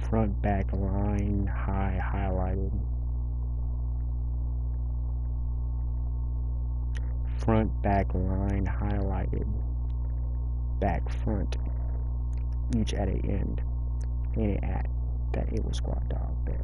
front back line high highlighted. Front back line highlighted. Back front. Each at a end. And at that it was squad dog bet.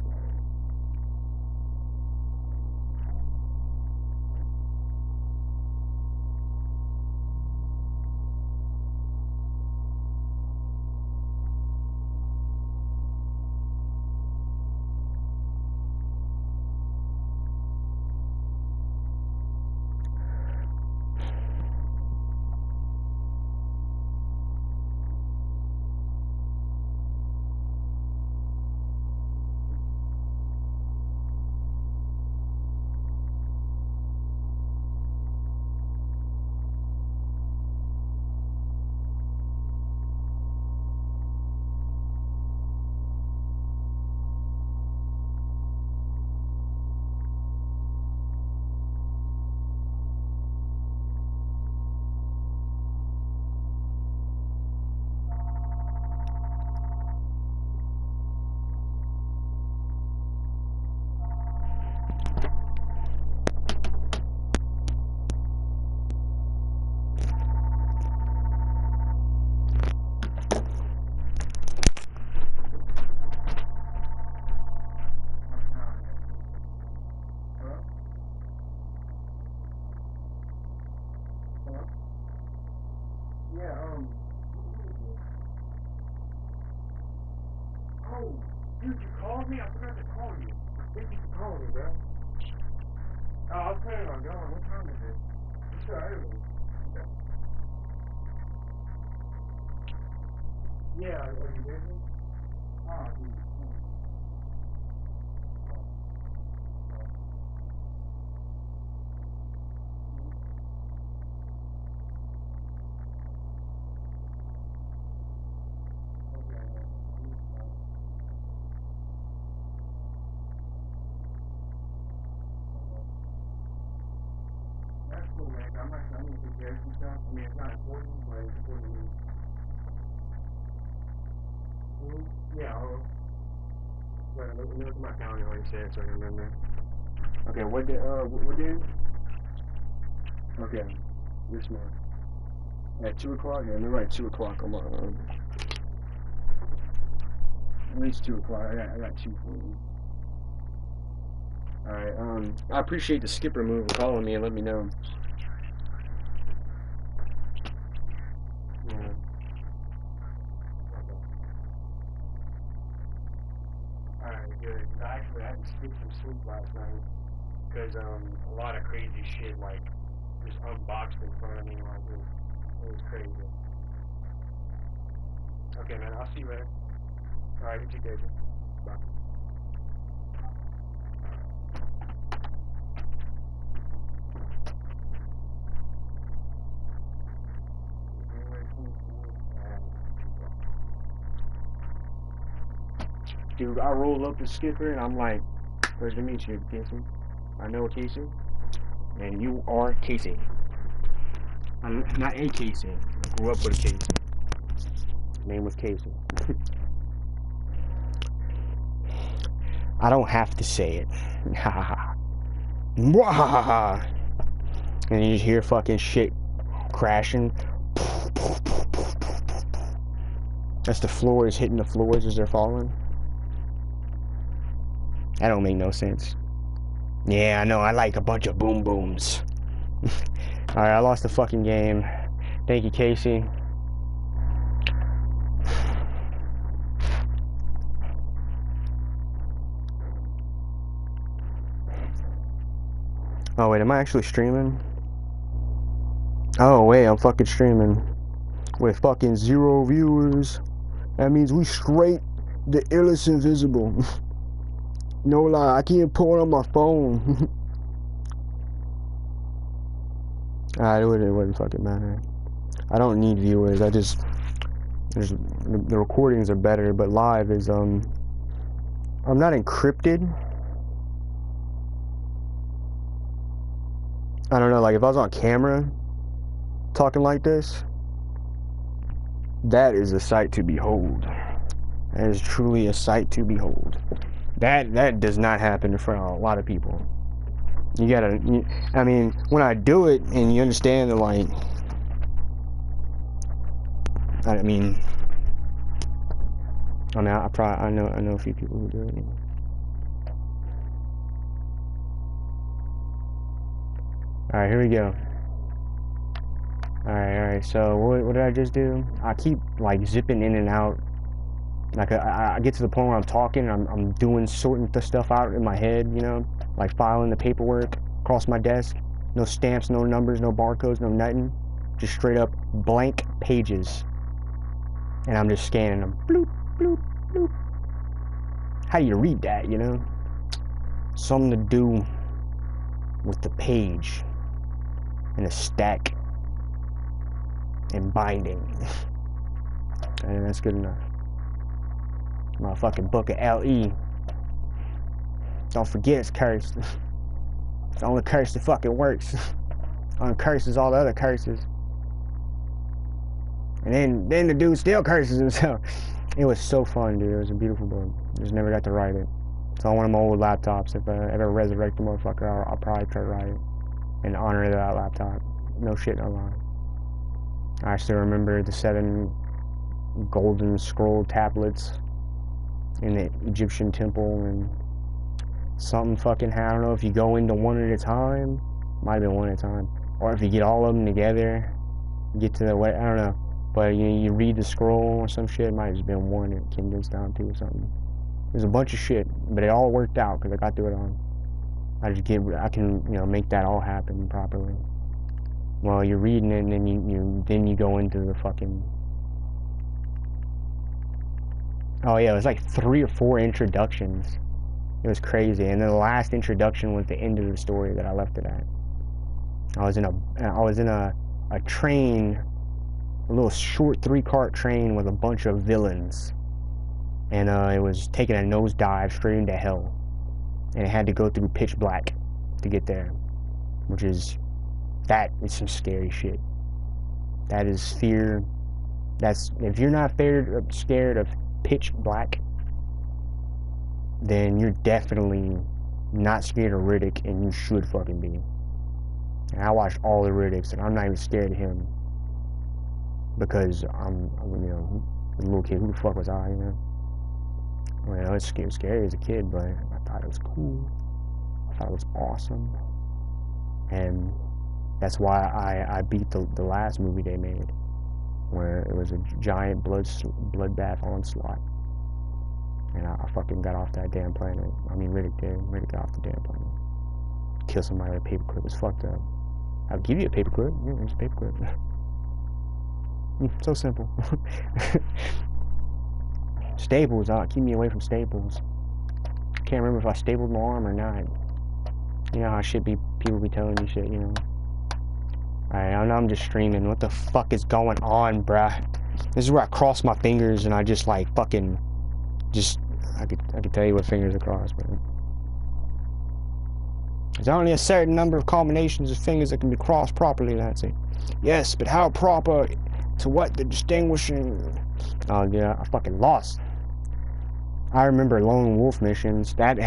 Oh, dude, you called me? I forgot to call you. Thank you for calling me, bro. Oh, I was planning on going. What time is it? It's still early. Yeah, are you busy? Oh, dude. That's cool, man. I'm gonna take care of some stuff. I mean, it's not important, but it's important to me. Yeah, wait, let me look at my calendar like you said so I can remember. Okay, what day? What day? Okay, this month. At 2 o'clock? Yeah, let me write 2 o'clock on my, at least 2 o'clock. I got 2 for you. Alright, I appreciate the skipper move calling me and let me know. Yeah. Alright, good. Actually, I had to skip some sleep last night because a lot of crazy shit like just unboxed in front of me. Like it was crazy. Okay, man. I'll see you later. Alright, you take care. Bye. Dude, I roll up the skipper and I'm like, pleasure to meet you, Casey. I know Casey, and you are Casey. I'm not a Casey. I grew up with a Casey. His name was Casey. I don't have to say it. Ha ha ha. And you just hear fucking shit crashing. As the floors hitting the floors as they're falling. That don't make no sense. Yeah, I know, I like a bunch of boom booms. Alright, I lost the fucking game. Thank you, Casey. Oh wait, am I actually streaming? Oh wait, I'm fucking streaming. With fucking 0 viewers. That means we straight the illest invisible. No lie, I can't pull it on my phone. Alright, it wouldn't fucking matter. I don't need viewers, the recordings are better, but live is, I'm not encrypted. I don't know, like if I was on camera talking like this, that is a sight to behold. That is truly a sight to behold. That does not happen in front of a lot of people. You gotta, I mean, when I do it and you understand that, like, I mean, I know a few people who do it. All right, here we go. All right. So what did I just do? I keep like zipping in and out. Like I get to the point where I'm talking, I'm doing sorting the stuff out in my head, you know, like filing the paperwork across my desk. No stamps, no numbers, no barcodes, no nothing. Just straight up blank pages. And I'm just scanning them. Bloop, bloop, bloop. How do you read that, you know? Something to do with the page and a stack and binding. And that's good enough. Motherfucking book of LE. Don't forget it's cursed. It's the only curse that fucking works. Uncurses all the other curses. And then the dude still curses himself. It was so fun, dude. It was a beautiful book. Just never got to write it. It's on one of my old laptops. If I ever resurrect the motherfucker, I'll probably try to write it in honor of that laptop. No shit, no lie. I still remember the 7 golden scroll tablets in the Egyptian temple, and something fucking, I don't know if you go into one at a time, might have been one at a time, or if you get all of them together, get to the way, I don't know, but you read the scroll or some shit, it might have just been one and condensed down to or something. There's a bunch of shit, but it all worked out because I got through it all. I can, you know, make that all happen properly. Well, you're reading it, and then you go into the fucking. Oh yeah, it was like 3 or 4 introductions. It was crazy, and then the last introduction was the end of the story that I left it at. I was in a train, a little short 3-cart train with a bunch of villains, and it was taking a nosedive straight into hell, and it had to go through pitch black to get there, which is. That is some scary shit. That is fear. That's, if you're not scared of pitch black, then you're definitely not scared of Riddick, and you should fucking be. And I watched all the Riddicks, and I'm not even scared of him because I'm you know, a little kid. Who the fuck was I, you know? Well, it's scary as a kid, but I thought it was cool. I thought it was awesome, and that's why I beat the last movie they made, where it was a giant bloodbath onslaught, and I fucking got off that damn planet. I mean, Riddick did. Riddick got off the damn planet. Kill somebody with a paperclip was fucked up. I'll give you a paperclip. Yeah, it's a paperclip. So simple. Staples, keep me away from staples. Can't remember if I stapled my arm or not. You know how people be telling me shit, you know. Alright, I know I'm just streaming. What the fuck is going on, bruh? This is where I cross my fingers and I just like fucking I could tell you what fingers are crossed, but there's only a certain number of combinations of fingers that can be crossed properly, Nancy. Yes, but how proper to what the distinguishing. Oh yeah, I fucking lost. I remember lone wolf missions. That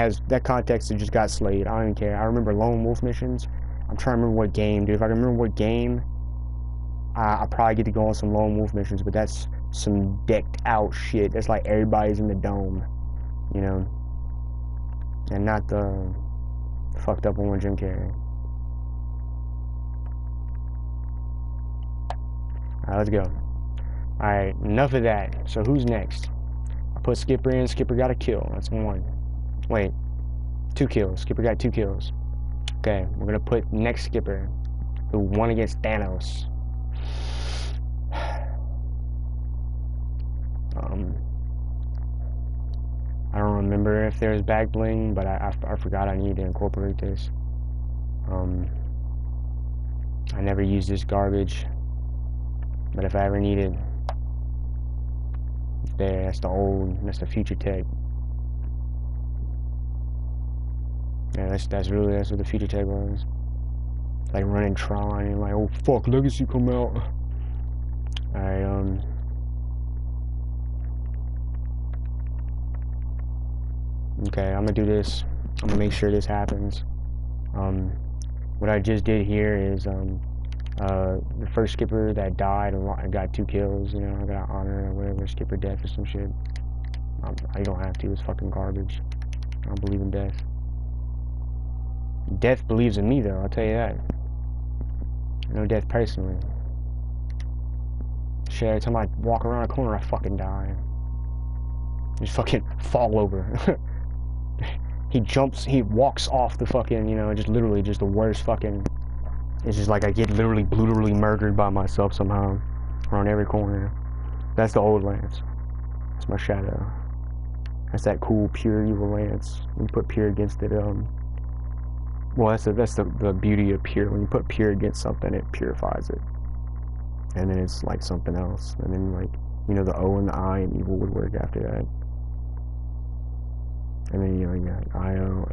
context that just got slayed. I don't even care. I remember lone wolf missions. I'm trying to remember what game, dude. If I can remember what game, I probably get to go on some lone wolf missions, but that's some decked out shit. That's like everybody's in the dome, you know, and not the fucked up one with Jim Carrey. Alright, let's go. Alright, enough of that. So who's next? I put Skipper in. Skipper got a kill. That's 1. Wait, 2 kills. Skipper got 2 kills. Okay, we're gonna put next Skipper, who won against Thanos. I don't remember if there's back bling, but I forgot I need to incorporate this. I never use this garbage, but if I ever need it, there. That's the future tech. Yeah, that's what the future tech was. Like running Tron and like, oh fuck, Legacy come out. Alright, Okay, I'm gonna do this. I'm gonna make sure this happens. What I just did here is, the first skipper that died, I got 2 kills, you know, I got honor or whatever, skipper death or some shit. I don't have to, it's fucking garbage. I don't believe in death. Death believes in me, though, I'll tell you that. I know death personally. Shit, every time I walk around a corner, I fucking die. Just fucking fall over. He walks off the fucking, you know, just literally just the worst fucking... It's just like I get literally brutally murdered by myself somehow. Around every corner. That's the old Lance. That's my shadow. That's that cool, pure, evil Lance. When you put pure against it, well, that's the beauty of pure. When you put pure against something, it purifies it. And then it's like something else. And then, like, you know, the O and the I in evil would work after that. And then, you know, you got IO,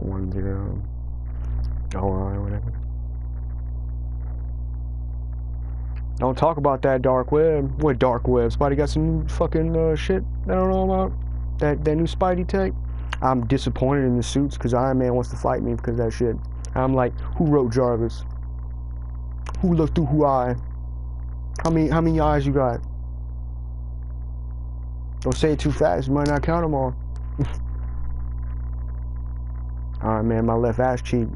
1, 0, OI, whatever. Don't talk about that dark web. What dark web? Spidey got some new fucking shit I don't know about? That new Spidey tech? I'm disappointed in the suits because Iron Man wants to fight me because of that shit. I'm like, who wrote Jarvis? Who looked through who eye? How many eyes you got? Don't say it too fast, you might not count them all. Alright, man, my left ass cheek.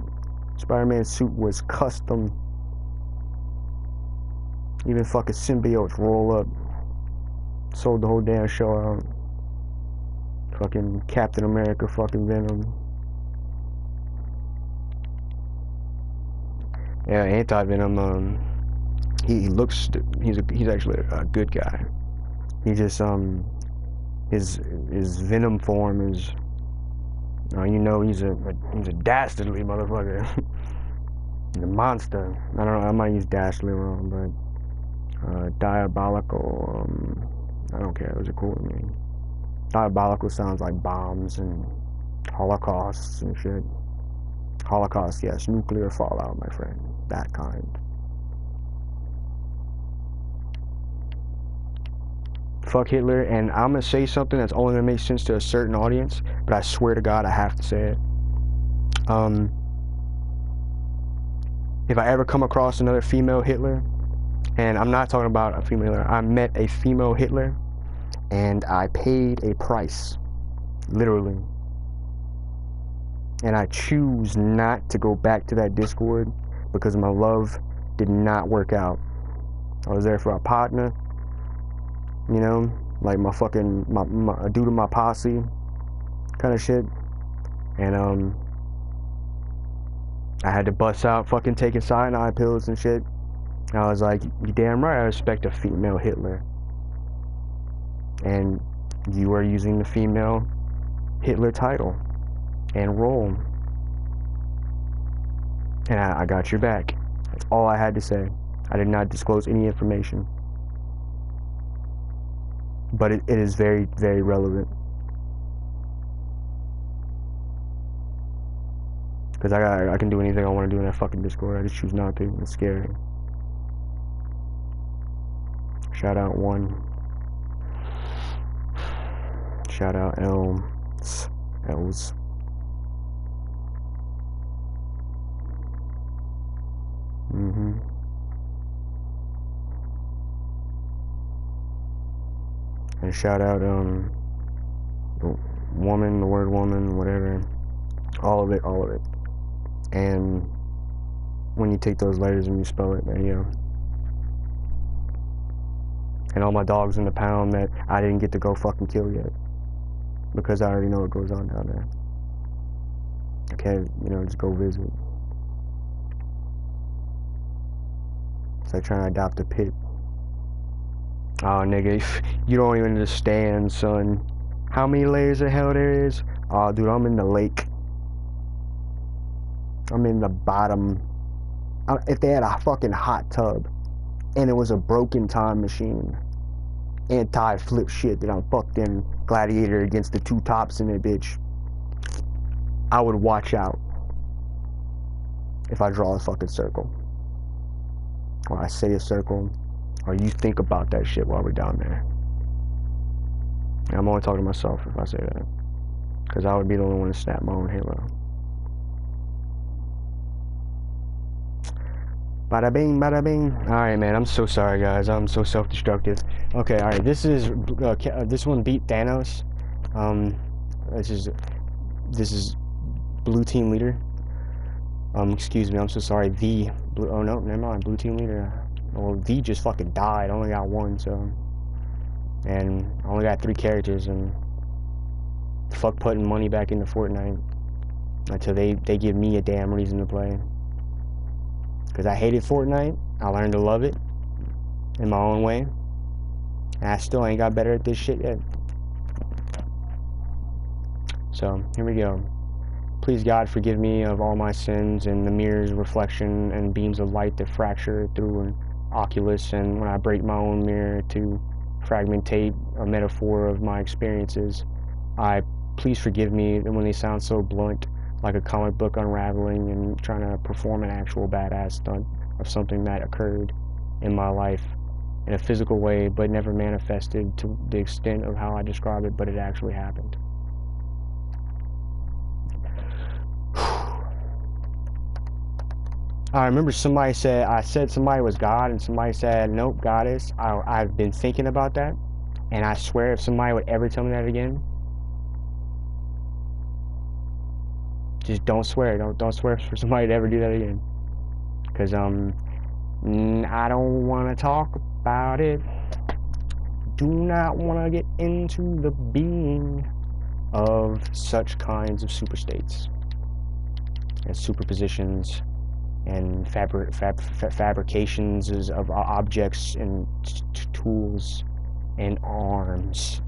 Spider-Man suit was custom. Even fucking symbiotes roll up. Sold the whole damn show out. Fucking Captain America, fucking Venom. Yeah, Anti-Venom, he looks, he's actually a good guy. He just, his Venom form is, you know, he's a dastardly motherfucker. He's a monster. I don't know, I might use dastardly wrong, but, diabolical, I don't care, those are cool to me. Diabolical sounds like bombs and holocausts and shit. Holocaust, yes, nuclear fallout, my friend, that kind. Fuck Hitler, and I'm gonna say something that's only gonna make sense to a certain audience, but I swear to God I have to say it. If I ever come across another female Hitler, and I'm not talking about a female Hitler, I met a female Hitler, and I paid a price, literally. And I choose not to go back to that Discord because my love did not work out. I was there for a partner, you know, like my fucking, a dude in my posse kind of shit. And I had to bust out fucking taking cyanide pills and shit. And I was like, you damn right I respect a female Hitler. And you are using the female Hitler title and role. And I got your back. That's all I had to say. I did not disclose any information. But it is very, very relevant. Because I can do anything I want to do in that fucking Discord. I just choose not to. It's scary. Shout out 1. Shout out Els. And shout out the woman, the word woman, whatever. All of it. And when you take those letters and you spell it, man, yeah. And all my dogs in the pound that I didn't get to go fucking kill yet. Because I already know what goes on down there. I can't, just go visit. It's like trying to adopt a pit. Oh, nigga, you don't even understand, son. How many layers of hell there is? Oh, dude, I'm in the lake. I'm in the bottom. If they had a fucking hot tub and it was a broken time machine, anti-flip shit that I'm fucked in Gladiator against the 2 tops in it, bitch, I would watch out if I draw a fucking circle. Or I say a circle. Or you think about that shit while we're down there. And I'm only talking to myself if I say that. Because I would be the only one to snap my own halo. Bada bing, bada bing. Alright, man, I'm so sorry, guys. I'm so self-destructive. Okay, alright, this this one beat Thanos. This is blue team leader. Excuse me, I'm so sorry. Oh no, never mind, blue team leader. Well, V just fucking died. I only got one, so. And I only got 3 characters, and fuck putting money back into Fortnite until they give me a damn reason to play. Because I hated Fortnite, I learned to love it in my own way, and I still ain't got better at this shit yet. So, here we go. Please God forgive me of all my sins and the mirror's reflection and beams of light that fracture through an oculus, and when I break my own mirror to fragmentate a metaphor of my experiences. Please forgive me when they sound so blunt, like a comic book unraveling and trying to perform an actual badass stunt of something that occurred in my life in a physical way, but never manifested to the extent of how I describe it, but it actually happened. I remember somebody said, I said somebody was God, and somebody said, nope, goddess. I've been thinking about that, and I swear if somebody would ever tell me that again, just don't swear. Don't swear for somebody to ever do that again. Because, I don't want to talk about it. Do not want to get into the being of such kinds of superstates and superpositions and fabrications of objects and tools and arms.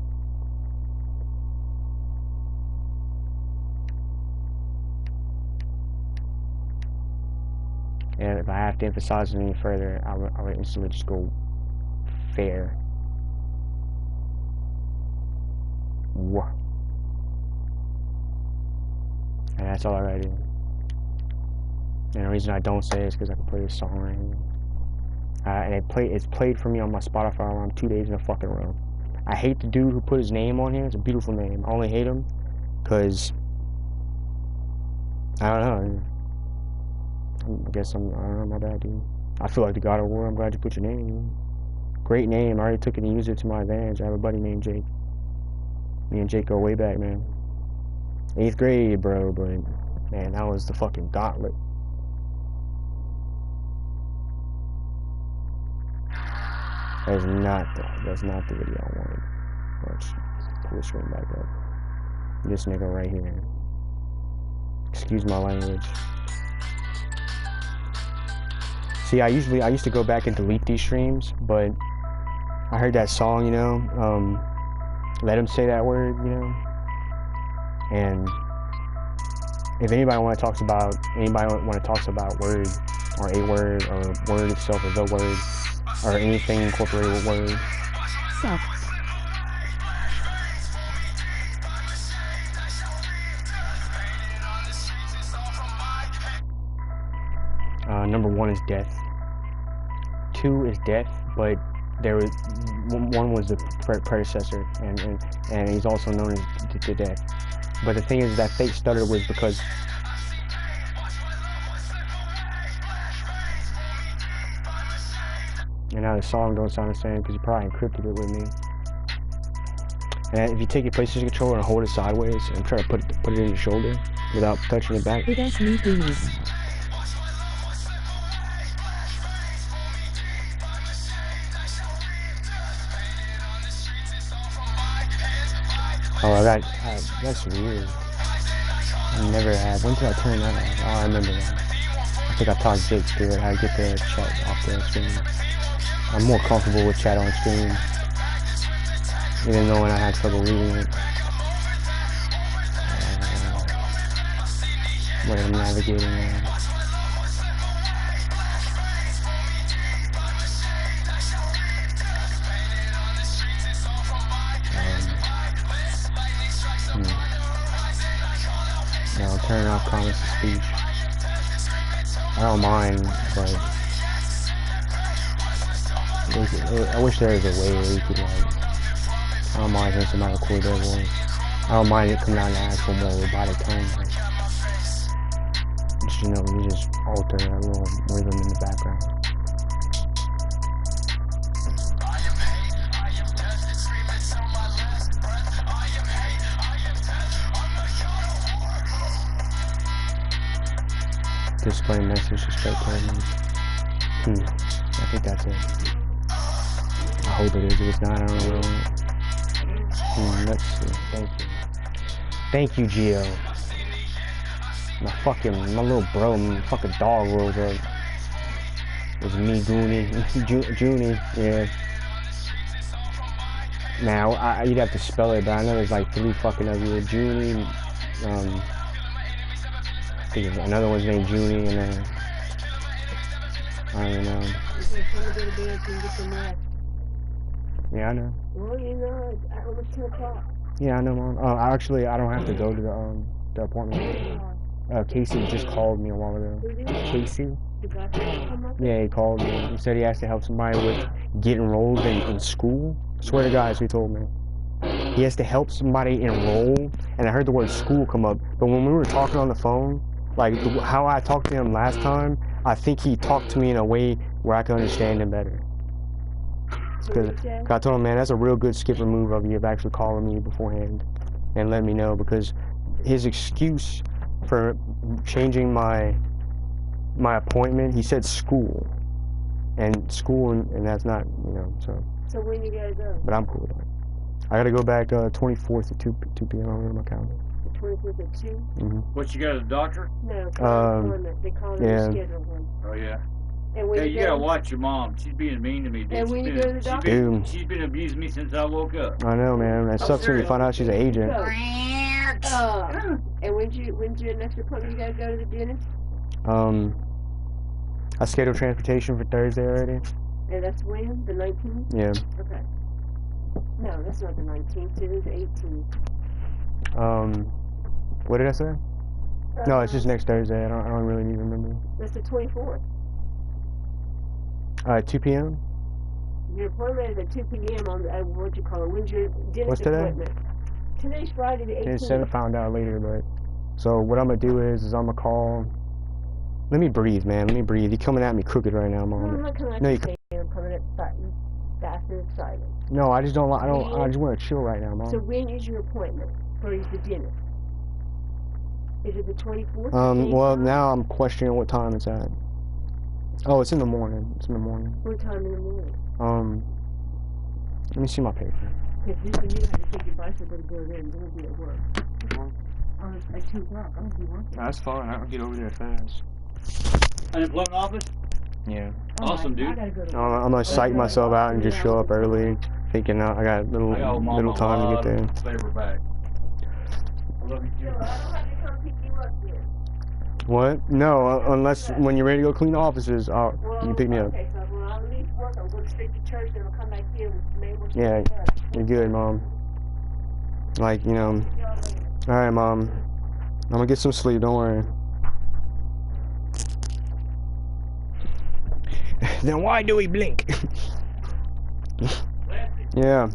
And if I have to emphasize it any further, I would instantly just go fair. Whoa. And that's all I gotta do. And the reason I don't say it is because I can play this song right here. And it's played for me on my Spotify alarm 2 days in a fucking row. I hate the dude who put his name on here. It's a beautiful name. I only hate him because I don't know. I guess I don't know, my bad, dude. I feel like the God of War. I'm glad you put your name in. Great name. I already took it and used it to my advantage. I have a buddy named Jake. Me and Jake go way back, man. 8th grade, bro, but man, that was the fucking gauntlet. That's not the video I wanted. Let's pull the screen back up. This nigga right here. Excuse my language. See, I used to go back and delete these streams, but I heard that song, you know, let him say that word, you know. And if anybody want to talk about word or a word or word itself or the word or anything incorporated with word. So. Number 1 is death. 2 is death, but there was one was the predecessor, and he's also known as the death. But the thing is that fake stutter was because and now the song don't sound the same because you probably encrypted it with me. And if you take your PlayStation controller and hold it sideways and try to put it in your shoulder without touching it back. It does need these. Oh, that's weird. I never had. When did I turn that on? Oh, I remember that. I think I talked Jake through it, how to get the chat off the screen. I'm more comfortable with chat on screen, even though when I had trouble reading it. What I'm navigating now. Now turn off comments to speech. I don't mind, but I wish there was a way where you could like, I don't mind hearing somebody record their voice. I don't mind it coming out in an actual more robotic tone. But just, you know, you just alter that little rhythm in the background. Display message to spectators. I think that's it. I hope it is. If it's not, I don't know where I went. Let's see. Thank you, Gio. My little bro, my fucking dog rolls up. It was me, Junie, yeah. Now, you'd have to spell it, but I know there's like 3 fucking of you. Junie, I think another one's named Junie, and then, I don't know. Yeah, I know. Well, you know, it's almost 2 o'clock. Yeah, I know, Mom. Actually, I don't have to go to the appointment. Casey just called me a while ago. Casey? Yeah, he called me. He said he has to help somebody with get enrolled in school. I swear to God, he told me. He has to help somebody enroll, and I heard the word school come up. But when we were talking on the phone, like how I talked to him last time, I think he talked to me in a way where I could understand him better. Because I told him, man, that's a real good skipper move of you of actually calling me beforehand and letting me know, because his excuse for changing my appointment, he said school, and that's not, you know, so. So when you gotta go? But I'm cool with it. I gotta go back 24th at 2 p.m. I'll go to my calendar. 24th at 2? Mm-hmm. What, you got a doctor? No, they call it yeah. a scheduled one. Oh, yeah. And when Hey, you gotta watch your mom. She's being mean to me, dude. And when you go to the doctor? She's been abusing me since I woke up. I know, man. It sucks when you find out she's an agent. And when's your next appointment? You gotta go to the dentist? I scheduled transportation for Thursday already. And that's when? The 19th? Yeah. Okay. No, that's not the 19th. It is the 18th. What did I say? No, it's just next Thursday. I don't really even remember. That's the 24th. 2 p.m. Your appointment is at 2 p.m. on what you call it? When's your dentist appointment? Today's Friday the 18th. It's 7. Found out later, but so what I'm gonna do is I'm gonna call. Let me breathe, man. Let me breathe. You're coming at me crooked right now, Mom. No, I'm not coming at you. I'm coming at fast and excited. No, I just don't. I just want to chill right now, Mom. So when is your appointment for the dentist? Is it the 24th? Well, now I'm questioning what time it's at. Oh, it's in the morning. It's in the morning. What time in the morning? Let me see my paper. Because you have to take your bicycle to go there and don't be at work. At 2 o'clock, I'll be working. That's fine. I'll get over there fast. Unemployment office? Yeah. Awesome, dude. I'm gonna psych myself out and just show up early, thinking I got little time to get there. Flavor back. I love you too. I don't have to come pick you up there. What? No, unless when you're ready to go clean the offices, you can pick me up. Okay, so when I leave work, I'll go straight to church and I'll come back here with neighbors. Yeah, you're good, Mom. Like, you know. Alright, Mom. I'm gonna get some sleep, don't worry. Then why do we blink? Yeah.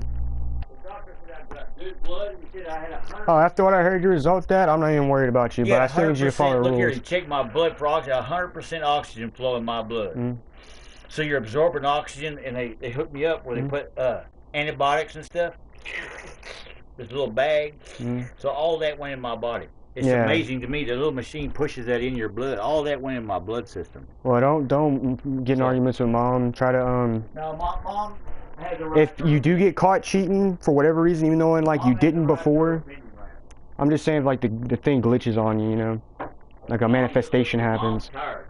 Oh, after what I heard your result at, I'm not even worried about you, but I still need you to follow the rules. Look here, you check my blood for oxygen, 100% oxygen flow in my blood. So you're absorbing oxygen, and they hooked me up where they put antibiotics and stuff. This little bag. So all that went in my body. It's amazing to me. The little machine pushes that in your blood. All that went in my blood system. Well, don't get in arguments with Mom. Try to No, Mom had the right. If you do get caught cheating for whatever reason, even though you didn't before, I'm just saying like the thing glitches on you, you know, like a manifestation happens. Mom's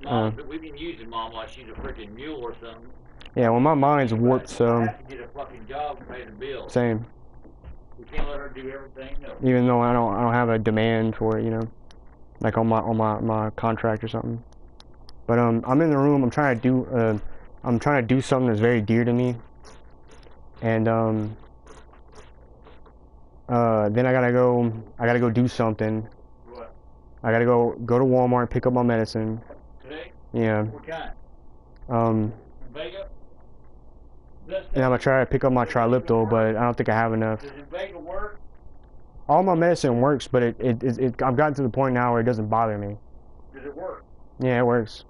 tired. We've been using Mom like she's a freaking mule or something. Yeah, well, my mind's warped, so. I have to get a fucking job and pay the bills. Same. We can't let her do everything. No. Even though I don't have a demand for it, you know, like on my contract or something. But I'm in the room. I'm trying to do something that's very dear to me. And then I gotta go do something. What? I gotta go to Walmart and pick up my medicine. Today? Yeah. What kind? Vega? And I'm gonna try to pick up my Triliptal, but I don't think I have enough. Does Vega work? All my medicine works, but I've gotten to the point now where it doesn't bother me. Does it work? Yeah, it works.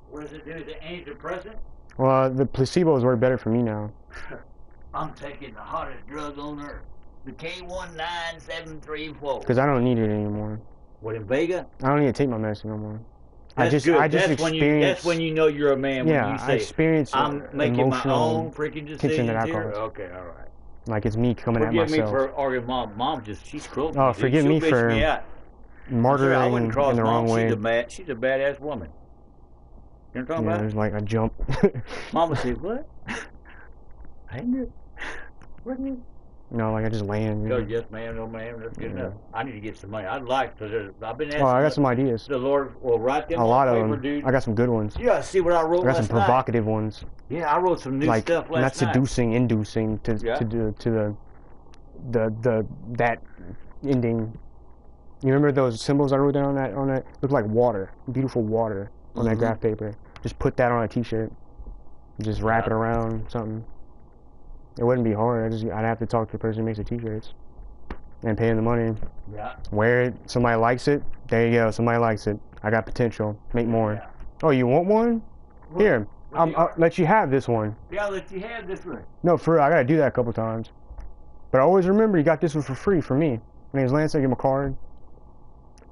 What does it do? Is it antidepressant? Well, the placebos work better for me now. I'm taking the hottest drug on earth, the K19734. Because I don't need it anymore. What, in Vega? I don't need to take my medicine no more. That's I just that's experience. that's when you know you're a man. Yeah, when you say, I experience I'm making my own emotional freaking kicks into decisions here. alcohol. Okay, all right. Like it's me coming at Forgive me myself. for arguing. Mom she's cruel. Oh, forgive me for me out. martyring I wouldn't cross in the Mom. wrong way. She's a badass woman. You know what I'm talking about? There's like a jump. Mom would say, "What? I knew. What?" No, like I just land. Oh, yes, ma'am, no, ma'am. That's good enough. I need to get some money. I'd like because I've been asking. Oh, I got some ideas. The Lord will write them a lot on of paper, them. dude. I got some good ones. You gotta see what I wrote I got some last night. provocative ones. Yeah, I wrote some new like, stuff last not night. seducing, inducing to that ending. You remember those symbols I wrote down on that? Looked like water, beautiful water on that graph paper. Just put that on a T-shirt. Just wrap it around something. It wouldn't be hard. I'd have to talk to the person who makes the T-shirts and pay them the money. Yeah. Wear it. Somebody likes it. There you go. Somebody likes it. I got potential. Make more. Yeah. Oh, you want one? Here. I'll let you have this one. Yeah, I'll let you have this one. No, for real. I gotta do that a couple times. But always remember, you got this one for free from me. My name's Lance. I give him a card.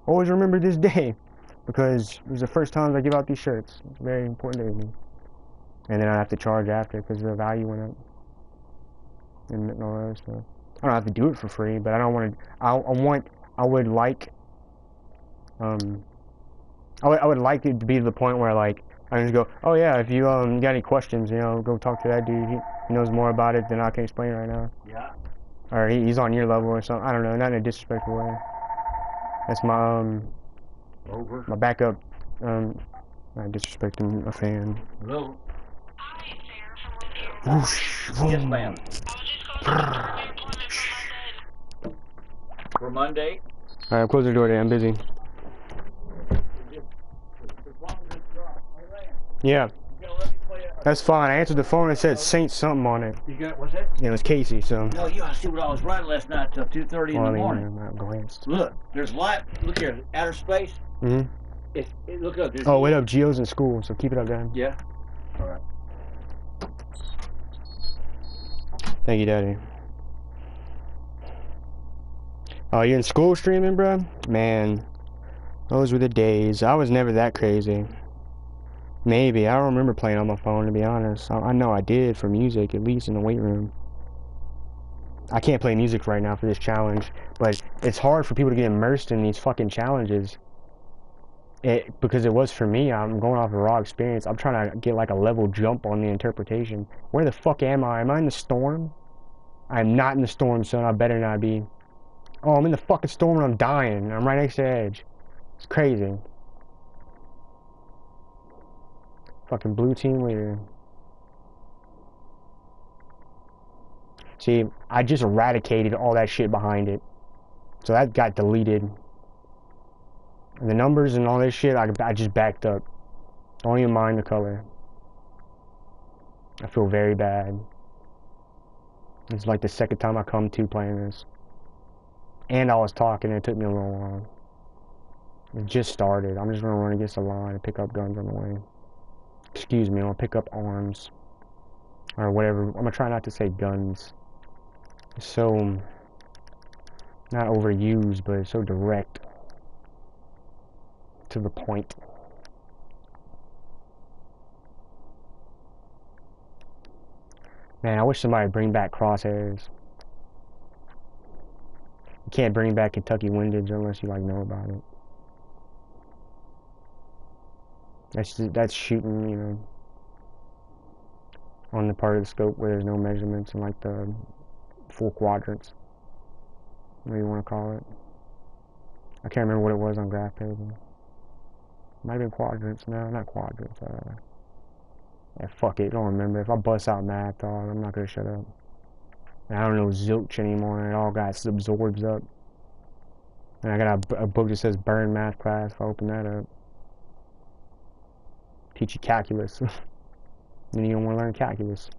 Always remember this day, because it was the first time I give out these shirts. It's a very important day to me. And then I have to charge after because the value went up. And all that other stuff. I don't have to do it for free, but I don't want to. I would like like it to be to the point where like I can just go, oh yeah, if you got any questions, go talk to that dude. He knows more about it than I can explain right now. Yeah. Or he's on your level or something. I don't know, not in a disrespectful way. That's my my backup. Not disrespecting a fan. Hello. Whoosh, Yes, ma'am. For Monday. Alright, close the door there. I'm busy. Yeah. That's fine. I answered the phone and it said Saint something on it. You got what's that? Yeah, it was Casey, so. No, you gotta see what I was writing last night till 2:30 in the morning. I glanced. Look, there's light. Look here, outer space. Mm-hmm. Look up. Oh, wait up. Geo's in school, so keep it up, Dan. Yeah. All right. Thank you, Daddy. Oh, you're in school streaming, bro? Man, those were the days. I was never that crazy. Maybe. I don't remember playing on my phone, to be honest. I know I did for music, at least in the weight room. I can't play music right now for this challenge, but it's hard for people to get immersed in these fucking challenges. Because it was for me. I'm going off a raw experience. I'm trying to get like a level jump on the interpretation. Where the fuck am I? Am I in the storm? I'm not in the storm, son. I better not be. Oh, I'm in the fucking storm and I'm dying. I'm right next to the edge. It's crazy. Fucking blue team leader. See, I just eradicated all that shit behind it. So that got deleted. And the numbers and all this shit, I just backed up. Don't even mind the color. I feel very bad. It's like the second time I come to playing this. And I was talking and it took me a little while. It just started. I'm just gonna run against the line and pick up guns on the way. Excuse me, I'll pick up arms. Or whatever. I'm gonna try not to say guns. It's so not overused, but it's so direct. To the point. Man, I wish somebody would bring back crosshairs. You can't bring back Kentucky windage unless you like know about it. That's shooting, on the part of the scope where there's no measurements and like the full quadrants. Whatever you want to call it. I can't remember what it was on graph paper. Might have been quadrants. No, not quadrants. Yeah, fuck it. Don't remember. If I bust out math, dog, I'm not gonna shut up. And I don't know zilch anymore. It all got absorbs up. And I got a book that says burn math class. If I open that up, teach you calculus. Then you don't want to learn calculus.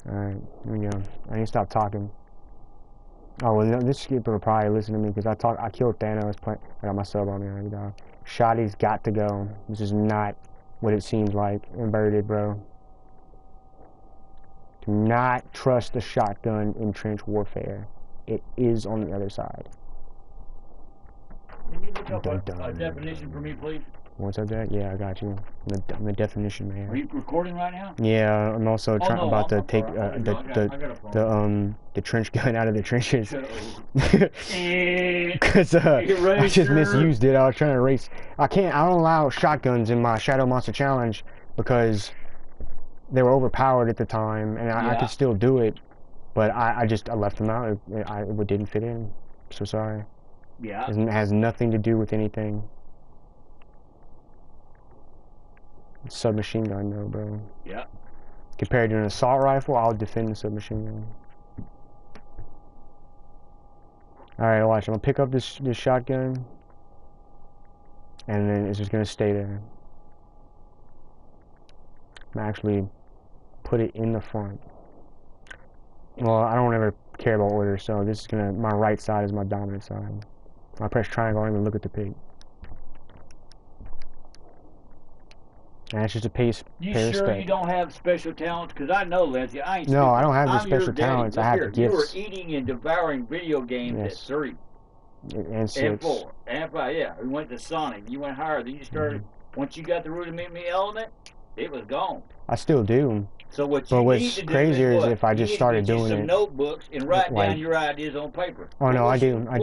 Alright, here we go. I need to stop talking. Oh, well, no, this skipper will probably listen to me because I killed Thanos. I got my sub on me already, dog. Shotty's got to go. This is not what it seems like. Inverted, bro. Do not trust the shotgun in trench warfare. It is on the other side. Can you look up a definition for me, please? One subject? Yeah, I got you. I'm the definition man. Are you recording right now? Yeah, I'm also about to take the trench gun out of the trenches. Because I just misused it. I was trying to erase. I don't allow shotguns in my Shadow Monster Challenge because they were overpowered at the time, and I could still do it, but I left them out. It didn't fit in. So sorry. Yeah. It has nothing to do with anything. Submachine gun though, bro. Yeah. Compared to an assault rifle, I'll defend the submachine gun. Alright, watch. I'm gonna pick up this shotgun, and then it's just gonna stay there. I'm gonna actually put it in the front. Well, I don't ever care about order, so this is my right side is my dominant side. When I press triangle, I don't even look at the pig. And that's just a pace. You sure you don't have special talents? Because I know, Lindsay, I ain't. No, I don't have the special talents. I have the gifts. You were eating and devouring video games at 3. And 6. And 4. And 5, yeah. We went to Sonic. You went higher. Then you started, once you got the rudimentary element, it was gone. I still do. So what's crazier is if I just started doing some notebooks and write down your ideas on paper. Oh, no, I do. I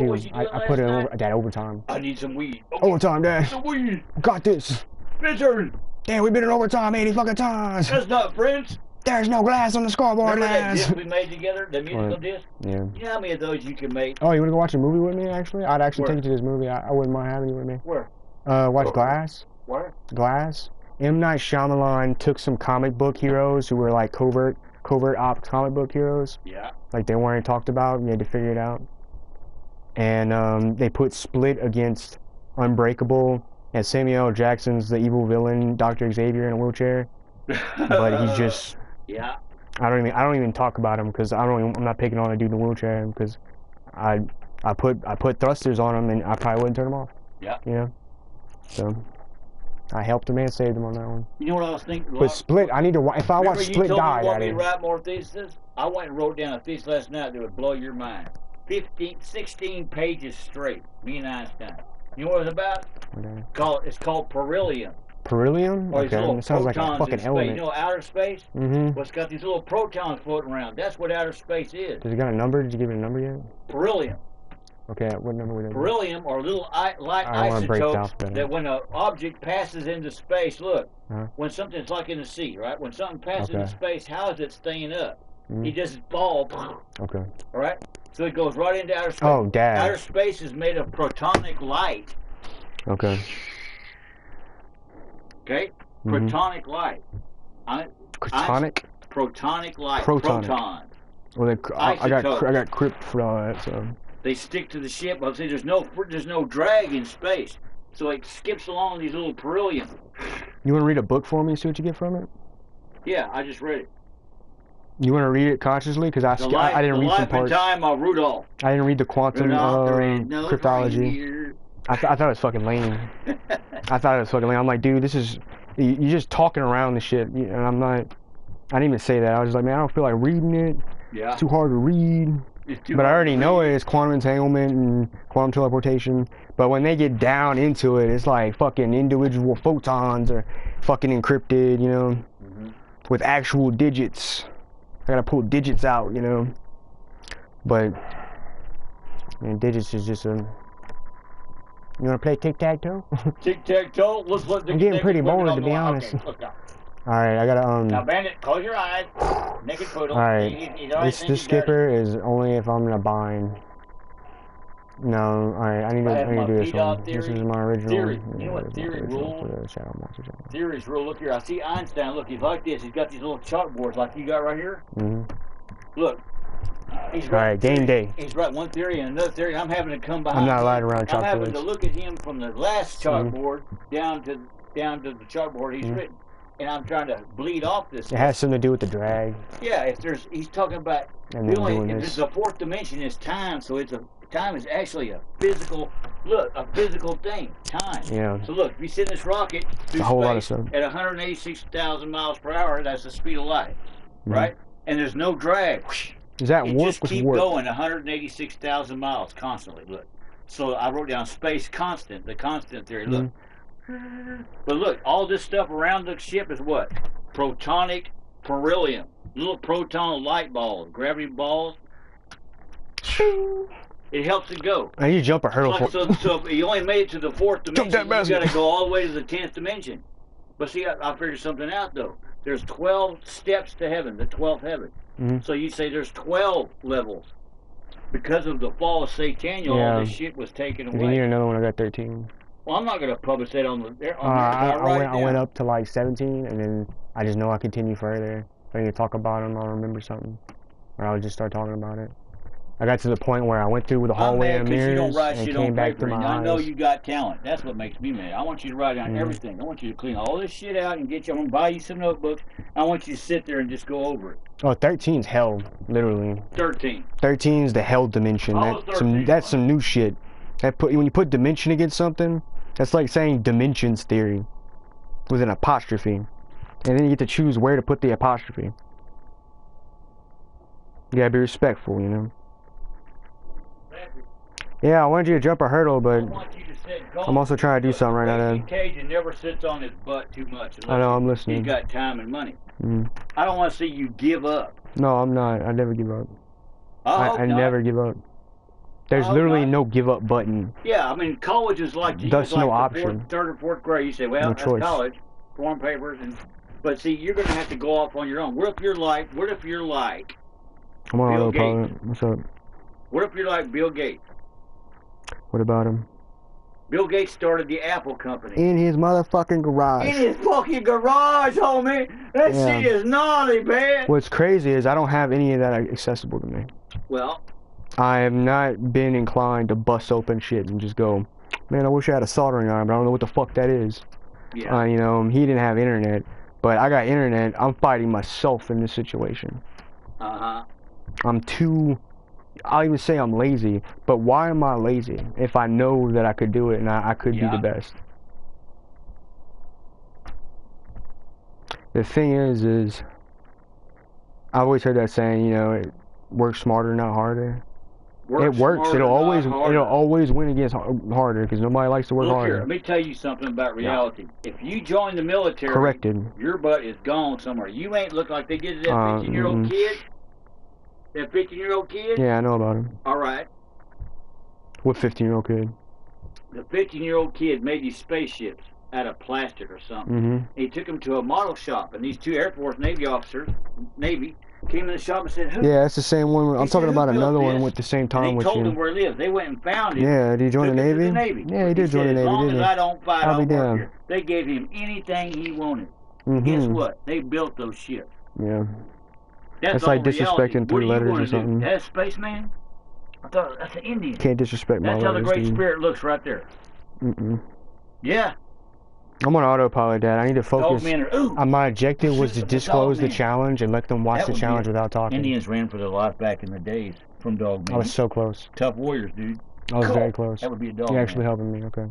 put it over, Dad, overtime. I need some weed. Overtime, Dad. Some weed. Got this. Richard. Damn, we've been in overtime 80 fucking times. That's not French. There's no glass on the scoreboard, Remember that Lance. disc we made together? The musical disc? Yeah. You know how many of those you can make? Oh, you want to go watch a movie with me, actually? I'd actually take you to this movie. I wouldn't mind having you with me. Where? Watch Glass. Where? Glass. M. Night Shyamalan took some comic book heroes who were like covert op comic book heroes. Yeah. Like they weren't talked about, and you had to figure it out. And they put Split against Unbreakable, and Samuel L. Jackson's the evil villain, Dr. Xavier, in a wheelchair. But he's just. Yeah. I don't even talk about him because I'm not picking on a dude in a wheelchair because I put thrusters on him and I probably wouldn't turn him off. Yeah. You know. So. I helped him and saved him on that one. You know what I was thinking? But Split, I need to. If I watch Split die, you told me to write more theses? I went and wrote down a thesis last night that would blow your mind. 16 pages straight. Me and Einstein. You know what it's about? Okay. It's called beryllium. Beryllium? Okay. It sounds like a fucking element. You know outer space? Mm-hmm. Well, it's got these little protons floating around. That's what outer space is. Does it got a number? Did you give it a number yet? Beryllium. Okay, what number would it be? Beryllium are little light isotopes that when an object passes into space, look, when something's like in the sea, right? When something passes into space, how is it staying up? It just falls. Okay. All right? So it goes right into outer space. Oh, Dad. Outer space is made of protonic light. Okay. Okay? Protonic light. Protonic? Protonic light. Proton. Well, I got crypt for all that, so. They stick to the ship. I'll say there's no drag in space, so it skips along these little beryllium. You want to read a book for me? See what you get from it? Yeah, I just read it. You want to read it consciously? Because I didn't read some parts. The Life and Time of Rudolph. I didn't read the quantum cryptology. I thought it was fucking lame. I'm like, dude, this is you're just talking around the shit, and I'm not. I didn't even say that. I was just like, man, I don't feel like reading it. Yeah. It's too hard to read. But I already know it. It's quantum entanglement and quantum teleportation. But when they get down into it, it's like fucking individual photons are fucking encrypted, you know, with actual digits. I gotta pull digits out, you know. But, man, digits is just a. You wanna play tic-tac-toe? Tic-tac-toe? Let's let the. I'm getting pretty bored, to be honest. Okay, Alright, I gotta, Now, Bandit, close your eyes. Naked poodle. Alright, this skipper is only if I'm in a bind. No, alright, I need to do this one. This is my original. Theory. You know what theory rule? Theory's rule. Look here, I see Einstein. Look, he's like this. He's got these little chalkboards like you got right here. Look. Alright, game day. He's right one theory and another theory. I'm having to come behind. I'm not allowed around chalkboards. I'm having to look at him from the last chalkboard down to the chalkboard he's written. and I'm trying to bleed off this. It has something to do with the drag. Yeah, he's talking about and then doing this. The fourth dimension is time, so time is actually a physical thing. Time. Yeah. So look, if you send this rocket through space at 186,000 miles per hour, that's the speed of light, right? And there's no drag. Is that it warp? Just keep going 186,000 miles constantly. Look. So I wrote down space constant, the constant theory. Look. But look, all this stuff around the ship is what? Protonic beryllium. Little proton light balls, gravity balls. It helps it go. And you jump a hurdle so if you only made it to the fourth dimension, you got to go all the way to the 10th dimension. But see, I figured something out, though. There's 12 steps to heaven, the 12th heaven. So you say there's 12 levels. Because of the fall of Sataniel, all this shit was taken away. If you need another one, I got 13. Well, I'm not going to publish that on the... I went up to like 17, and then I just know I continue further. If I need to talk about them, I'll remember something. Or I'll just start talking about it. I got to the point where I went through the hallway of mirrors and came back to my eyes. I know you got talent. That's what makes me mad. I want you to write down everything. I want you to clean all this shit out and I'm going to buy you some notebooks. I want you to sit there and just go over it. Oh, 13's hell, literally. 13. 13's the hell dimension. That's some new shit. When you put dimension against something, that's like saying dimensions theory with an apostrophe. And then you get to choose where to put the apostrophe. You gotta be respectful, you know. Yeah, I wanted you to jump a hurdle, but I'm also trying to do something right now. Cajun never sits on his butt too much. I know, I'm listening. He's got time and money. I don't want to see you give up. No, I'm not. I never give up. I never give up. There's literally no give up button. Yeah, I mean, college is like... That's no option. Third or fourth grade, you say, well, that's college. Form papers. But see, you're going to have to go off on your own. What if you're like... I'm on autopilot. What's up? What if you're like Bill Gates? What about him? Bill Gates started the Apple company. In his motherfucking garage. In his fucking garage, homie! That shit is gnarly, man! What's crazy is I don't have any of that accessible to me. Well... I have not been inclined to bust open shit and just go, man, I wish I had a soldering iron, but I don't know what the fuck that is. Yeah. You know, he didn't have internet, but I got internet. I'm fighting myself in this situation. Uh-huh. I'll even say I'm lazy, but why am I lazy if I know that I could do it and I could be the best? The thing is I've always heard that saying, you know, work smarter, not harder. It works. It'll always win against harder because nobody likes to work harder. Here, let me tell you something about reality. If you join the military, your butt is gone somewhere. You ain't look like they did to that 15-year-old kid. That 15-year-old kid? Yeah, I know about him. All right. What 15-year-old kid? The 15-year-old kid made these spaceships out of plastic or something. He took them to a model shop, and these two Air Force Navy officers, came in the shop and said, yeah, that's the same one. I'm talking about another one with the same time with you. They told him where he lived. They went and found him. Yeah, did he join the Navy? Yeah, he did join the Navy, as long didn't as I don't fight, I'll work down. here. They gave him anything he wanted. Guess what? They built those ships. Yeah. That's like disrespecting 3 letters or something. That's spaceman? I thought that's an Indian. Can't disrespect my letters, That's how the Great Spirit looks right there. Yeah. I'm on autopilot, Dad. I need to focus. My objective was to disclose the challenge and let them watch the challenge without talking. Indians ran for their life back in the days from Dogman. I was so close. Tough warriors, dude. I was very close. That would be a dog. You're actually helping me, okay.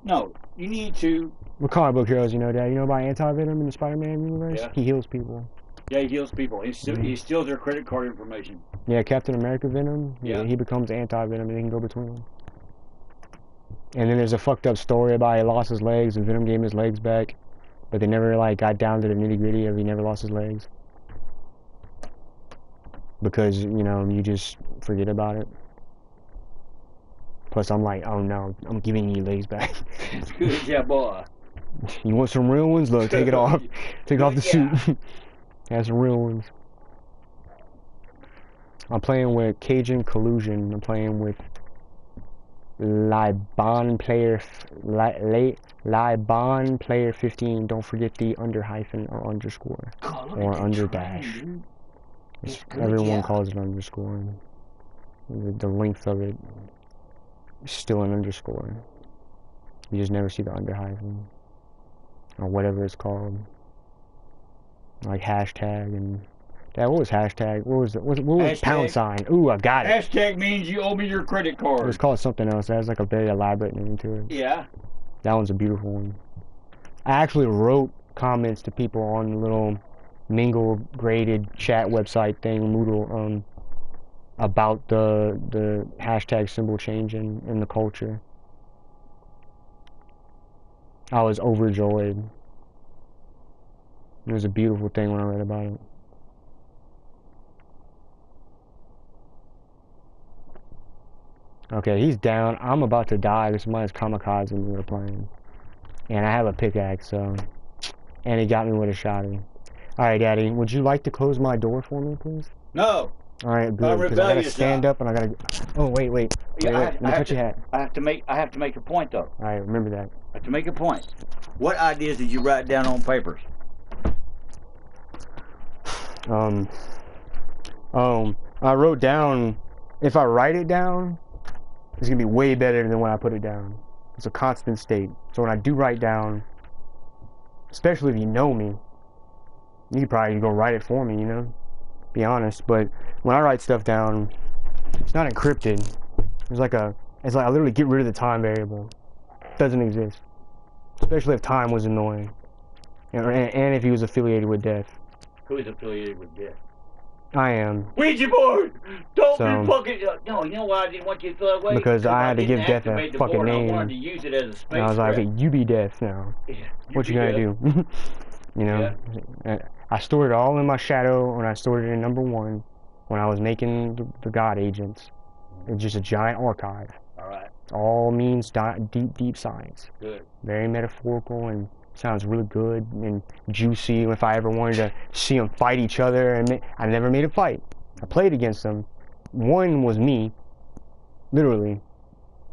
No, you need to... What comic book heroes you know, Dad? You know about Anti-Venom in the Spider-Man universe? Yeah. He heals people. Yeah, he heals people. He steals their credit card information. Yeah, Captain America Venom. Yeah. He becomes Anti-Venom and he can go between them. And then there's a fucked up story about he lost his legs and Venom gave him his legs back. But they never like got down to the nitty gritty of he never lost his legs. Because, you know, you just forget about it. Plus I'm like, oh no, I'm giving you legs back. Good job, boy. You want some real ones? Look, take it off. Take off the suit. Have some real ones. I'm playing with Cajun Collusion. I'm playing with Libon player Libon player 15. Don't forget the under hyphen or underscore or under dash. Everyone calls it underscore. The length of it is still an underscore. You just never see the underhyphen. Or whatever it's called. Like hashtag and... What was hashtag? What was it? What was pound sign? Ooh, I got it. Hashtag means you owe me your credit card. It was called something else. That has like a very elaborate name to it. Yeah. That one's a beautiful one. I actually wrote comments to people on the little Mingle graded chat website thing, Moodle, about the hashtag symbol change in the culture. I was overjoyed. It was a beautiful thing when I read about it. Okay, he's down. I'm about to die because somebody's kamikaze when we were playing. And I have a pickaxe, so... And he got me with a shotty. Alright, Daddy, would you like to close my door for me, please? No. Alright, good, because I gotta stand up and I gotta... Oh, wait. Yeah, Let me put your hat. I have to make a point, though. Alright, remember that. I have to make a point. What ideas did you write down on papers? I wrote down... If I write it down, it's gonna be way better than when I put it down. It's a constant state. So when I do write down, especially if you know me, you could probably go write it for me, you know? Be honest. But when I write stuff down, it's not encrypted. It's like I literally get rid of the time variable. It doesn't exist. Especially if time was annoying. And if he was affiliated with death. Who is affiliated with death? I am. Ouija board! Don't be fucking... No, you know why I didn't want you to feel that way? Because I had to give death a fucking name. I wanted to use it as a space and I was like, okay, you be death now. Yeah, what you gonna do? You know? Yeah. I stored it all in my shadow when I stored it in number 1 when I was making the God agents. It's just a giant archive. Alright. All means deep science. Good. Very metaphorical and sounds really good and juicy. If I ever wanted to see them fight each other, and I never made a fight. I played against them. One was me, literally,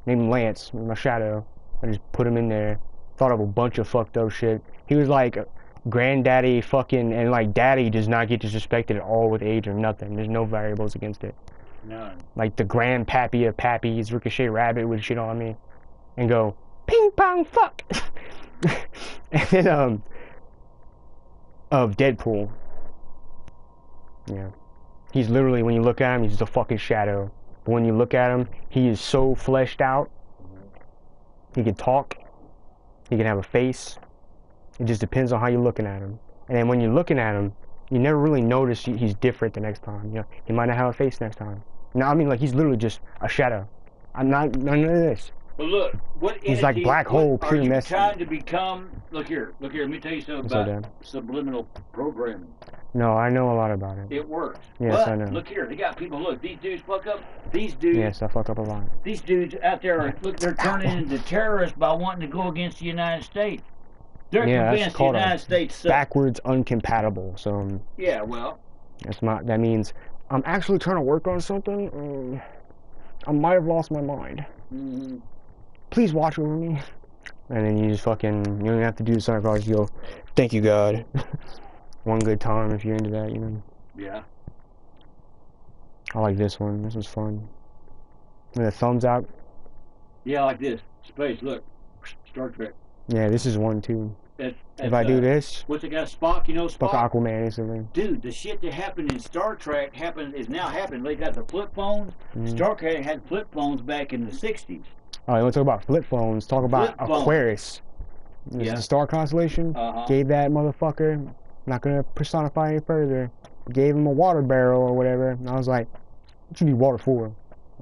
named Lance, with my shadow. I just put him in there. Thought of a bunch of fucked up shit. He was like granddaddy fucking, and like daddy does not get disrespected at all with age or nothing. There's no variables against it. None. Like the grandpappy of pappies, Ricochet Rabbit would shit on me and go, ping pong fuck. And then of Deadpool. Yeah. He's literally, when you look at him, he's just a fucking shadow. But when you look at him, he is so fleshed out. He can talk. He can have a face. It just depends on how you're looking at him. And then when you're looking at him, you never really notice he's different the next time. You know, he might not have a face next time. No, I mean, like, he's literally just a shadow. I'm not, none of this. But look, what he's entity, like black hole, pure mess. Trying to become? Look here. Let me tell you something about subliminal programming. No, I know a lot about it. It works. Yes, but, I know. Look here, they got people. Look, these dudes fuck up. These dudes. Yes, I fuck up a lot. These dudes out there, look, they're turning into terrorists by wanting to go against the United States. They're convinced the United States sucks. Backwards uncompatible. So. Yeah, well. That means I'm actually trying to work on something. I might have lost my mind. Mm-hmm. Please watch over me. And then you just fucking, you don't have to do the sacrifice. You go, thank you, God. One good time if you're into that, you know. Yeah. I like this one. This was fun. With the thumbs out. Yeah, I like this. Space, look. Star Trek. Yeah, this is one too. If I do this. What's it got? Spock, you know Spock? Fuck Aquaman, instantly. Dude, the shit that happened in Star Trek is now happening. They got the flip phones. Star Trek had flip phones back in the 60s. Oh, you want to talk about flip phones? Talk about Aquarius. This is the star constellation. Gave that motherfucker, not gonna personify any further, gave him a water barrel or whatever. And I was like, what you need water for?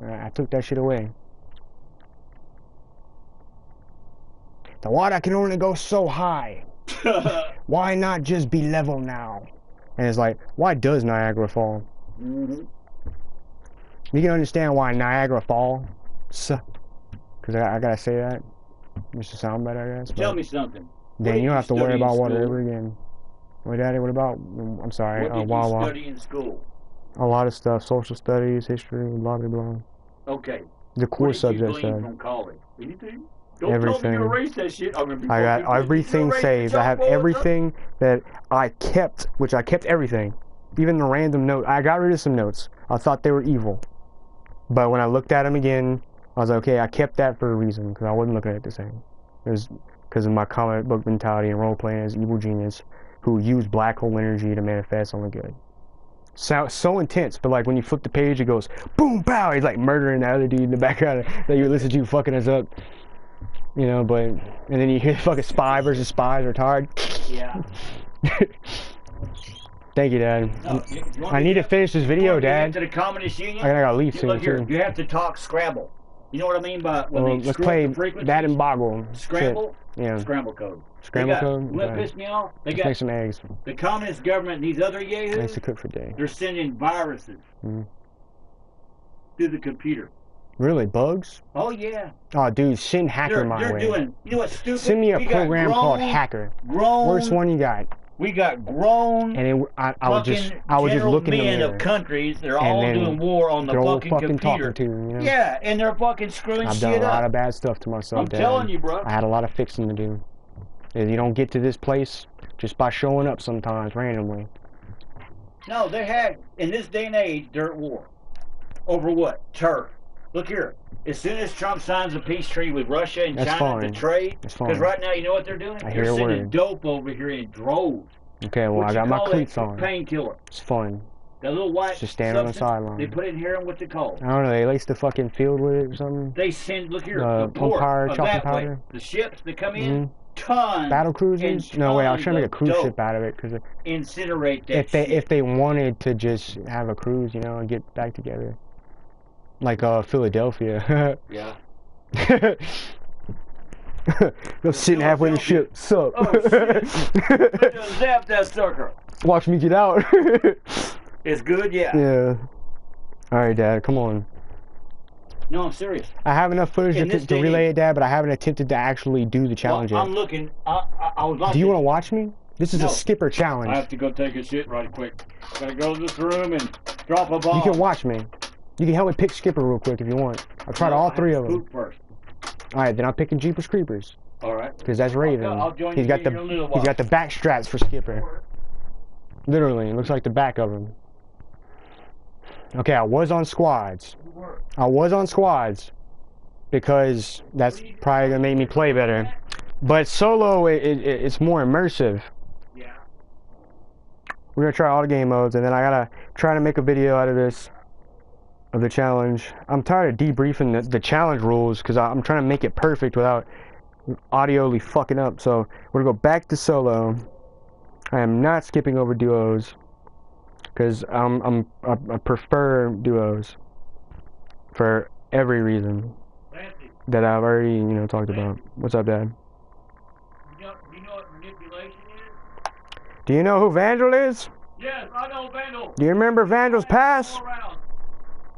I took that shit away. The water can only go so high. Why not just be level now? And it's like, why does Niagara fall? Mm-hmm. You can understand why Niagara falls. Because I gotta say that. Just to sound better, I guess. Tell me something. Then you don't have to worry about water ever again. Wait, Daddy, what about, I'm sorry, what did you study in school? A lot of stuff. Social studies, history, blah, blah, blah. Okay. The core subjects. What did you glean from college? Anything? Don't everything. Tell me to erase that shit. I'm gonna be I got everything saved. I have everything that I kept, which I kept everything. Even the random note. I got rid of some notes. I thought they were evil. But when I looked at them again, I was like, okay, I kept that for a reason, because I wasn't looking at it the same. It was because of my comic book mentality and role playing as evil genius who used black hole energy to manifest on the good. Sounds so intense, but like when you flip the page, it goes boom, pow. He's like murdering the other dude in the background that you listen to, fucking us up. You know, but and then you hear fucking spy versus spy retard. Yeah. Thank you, Dad. No, I need to finish this video, Dad. To the Communist Union. I gotta leave soon Look here, too. you have to talk Scrabble. You know what I mean by when they Let's play the that and Boggle. Scramble? Shit. Yeah. Scramble code. Scramble code? What pissed me off? They got make some eggs. The communist government and these other yahoos. Nice to cook for day. They're sending viruses through the computer. Really? Bugs? Oh, yeah. Oh, dude, send Hacker my they're way. doing, you know what's stupid? Send me a program called Hacker. Worst one you got. We got grown I would just look in the mirror. Of countries, they're all doing war on the fucking computer. To, you know? Yeah, and they're fucking screwing shit up. I've done a lot of bad stuff to myself, Dad. I'm telling you, bro. I had a lot of fixing to do. And you don't get to this place just by showing up sometimes randomly. No, they had, in this day and age, they're at war. Over what? Turf. Look here. As soon as Trump signs a peace treaty with Russia and China to trade, because right now, you know what they're doing? They're sending dope over here in droves. Okay, well, I got my cleats on. Painkiller. It's fun. That little white just stand on the sideline. They put it in here and what's it called? I don't know. They lace the fucking field with it or something. They send, look here, the port chopping powder. The ships that come in, tons. Battle cruisers? No, wait, I was trying to make a cruise ship out of it because incinerate that if they wanted to just have a cruise, you know, and get back together, like Philadelphia. Yeah. Go sitting halfway in the ship. Sup? Oh, shit. Zap that sucker. Watch me get out. It's good, yeah. Yeah. Alright, Dad, come on. No, I'm serious. I have enough footage to relay it, Dad, but I haven't attempted to actually do the challenge yet. I'm looking. I was like. Do you want to watch me? This is a skipper challenge. I have to go take a shit right quick. Gotta go to this room and drop a bomb. You can watch me. You can help me pick Skipper real quick if you want. I've tried all three of them. First. Alright, then I'm picking Jeepers Creepers. Alright. Because that's Raven. I'll join he's got the back straps for Skipper. Literally, it looks like the back of him. Okay, I was on squads. Because that's probably gonna make me play better. But solo, it's more immersive. Yeah. We're gonna try all the game modes, and then I gotta try to make a video out of this. Of the challenge. I'm tired of debriefing the challenge rules because I'm trying to make it perfect without audioly fucking up. So we're gonna go back to solo. I am not skipping over duos because I prefer duos for every reason that I've already talked about. What's up, Dad? You know what manipulation is? Do you know who Vandal is? Yes, I know Vandal. Do you remember Vandal's past?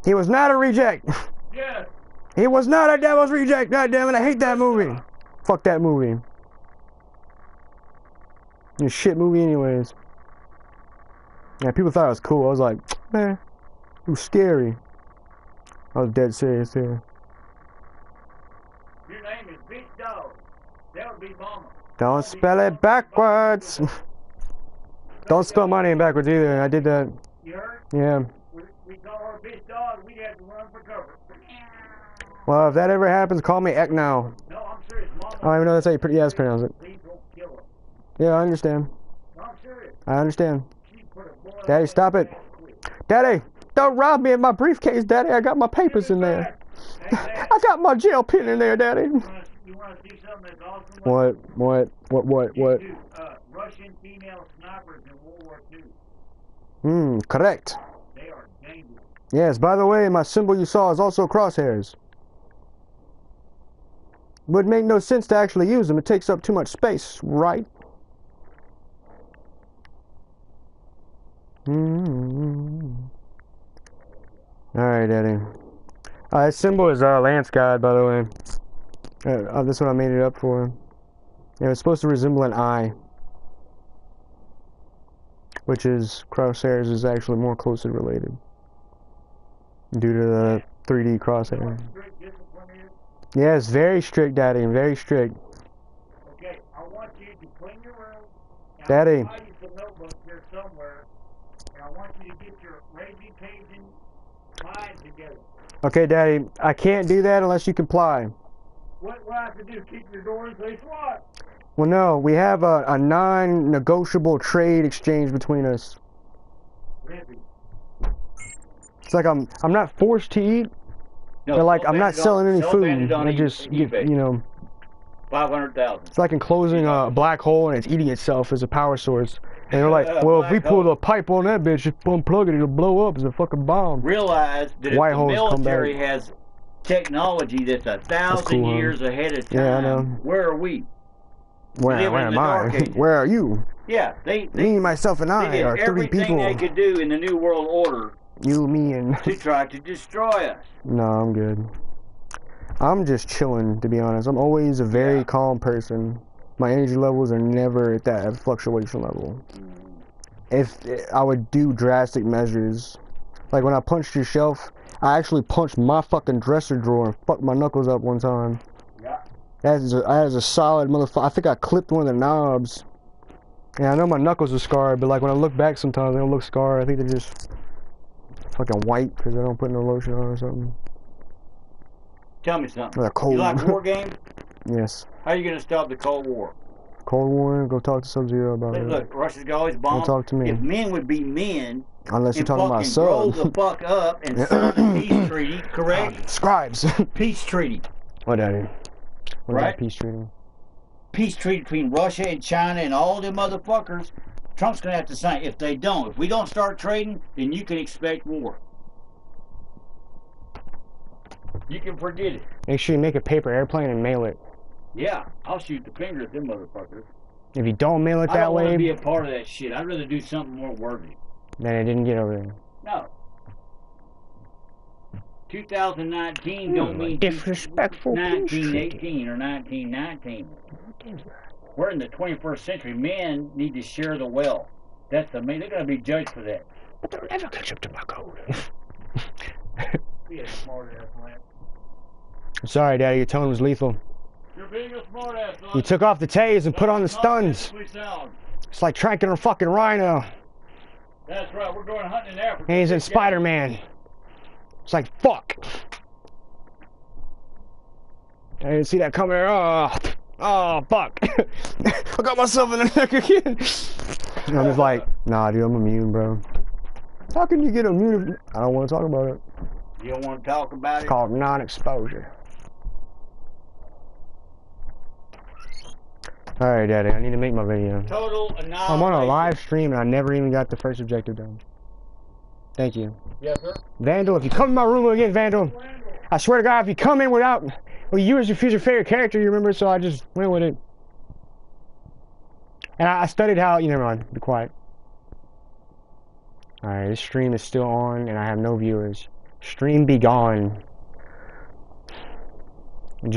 He was not a reject. Yes. He was not a devil's reject. God damn it, I hate that movie. Fuck that movie. It's a shit movie anyways. Yeah, people thought it was cool. I was like, man, it was scary. I was dead serious here. Your name is Big Dog. That would be Mama. Don't spell it backwards. Don't spell my name backwards either. I did that. You heard? Yeah. We call her Bitch Dog, we have to run for cover. Well, if that ever happens, call me Ek now. No, I'm serious. Mama, I don't even know that's how you pronounce it. please don't kill her. Yeah, I understand. No, I'm serious. I understand. She put a boy Daddy, stop it. Daddy, don't rob me of my briefcase, Daddy. I got my papers in there. I got my jail pin in there, Daddy. You want to see something that's awesome? What? Russian female snipers in World War II. Correct. They are dangerous. Yes, by the way, my symbol you saw is also crosshairs. Would make no sense to actually use them. It takes up too much space, right? Alright, Daddy. That symbol is LanceGod, by the way. That's what I made it up for. Yeah, it's supposed to resemble an eye. Which is, crosshairs is actually more closely related. Due to the 3D crosshair. Yeah, it's very strict, Daddy, very strict. Okay, I want you to clean your room. Daddy. I'll buy you some notebooks here somewhere. And I want you to get your Raising Cajun mind together. Okay, Daddy, I can't do that unless you comply. What I have to do? Keep your door and say SWAT. Well, no, we have a non-negotiable trade exchange between us. Maybe. It's like I'm not forced to eat, No, but like I'm not selling any food. I just get, you know. 500,000. It's like enclosing a black hole and it's eating itself as a power source. And they're like, well, if we pull the pipe on that bitch, just unplug it, it'll blow up as a fucking bomb. Realize that White if the holes come military back. has technology that's 1,000 cool, years ahead of time, Yeah, I know. where are we? Where am I? Where are you? Yeah, Me, myself, and I are 3 people. everything they could do in the New World Order You, me, and... to try to destroy us. No, I'm good. I'm just chilling, to be honest. I'm always a very calm person. My energy levels are never at that fluctuation level. If I would do drastic measures, like when I punched your shelf, I actually punched my fucking dresser drawer and fucked my knuckles up one time. Yeah. That is a solid motherfucker. I think I clipped one of the knobs. And I know my knuckles are scarred, but like when I look back sometimes, they don't look scarred. I think they're just fucking white because I don't put no lotion on or something. Tell me something. Or cold. You like war games? Yes. How are you going to stop the Cold War? Cold War, go talk to Sub-Zero about it. Look, Russia's got all these bombs. Don't talk to me. If men would be men, unless you're talking about roll Sub. the fuck up and sign the peace treaty, correct? Scribes. Peace treaty. What, Daddy? What Right? about peace treaty? Peace treaty between Russia and China and all them motherfuckers. Trump's going to have to sign. If we don't start trading, then you can expect war. You can forget it. Make sure you make a paper airplane and mail it. Yeah, I'll shoot the finger at them motherfuckers. If you don't mail it I that don't want way, to be a part of that shit. I'd rather do something more worthy. then it didn't get over there. No. 2019 don't mean disrespectful 1918 or 1919. We're in the 21st century. Men need to share the wealth. That's the main. They're going to be judged for that. But they'll never catch up to my code. Be a smart ass, Lance. I'm sorry, Daddy. Your tone was lethal. You're being a smart ass. You took off the tase and put on the stuns. It's like tranking a fucking rhino. That's right. We're going hunting in Africa. And he's in Spider-Man. It's like, fuck. I didn't see that coming. Oh, fuck. I got myself in the neck again. And I'm just like, nah, dude, I'm immune, bro. How can you get immune? I don't want to talk about it. You don't want to talk about It's it? called non-exposure. Alright, Daddy, I need to make my video. Total annihilation. I'm on a live stream and I never even got the first objective done. Thank you. Yes, sir. Vandal, if you come in my room again, Vandal, I swear to God, if you come in without... Well, you as your favorite character, you remember, so I just went with it. And I studied how... You never mind, be quiet. Alright, this stream is still on and I have no viewers. Stream be gone.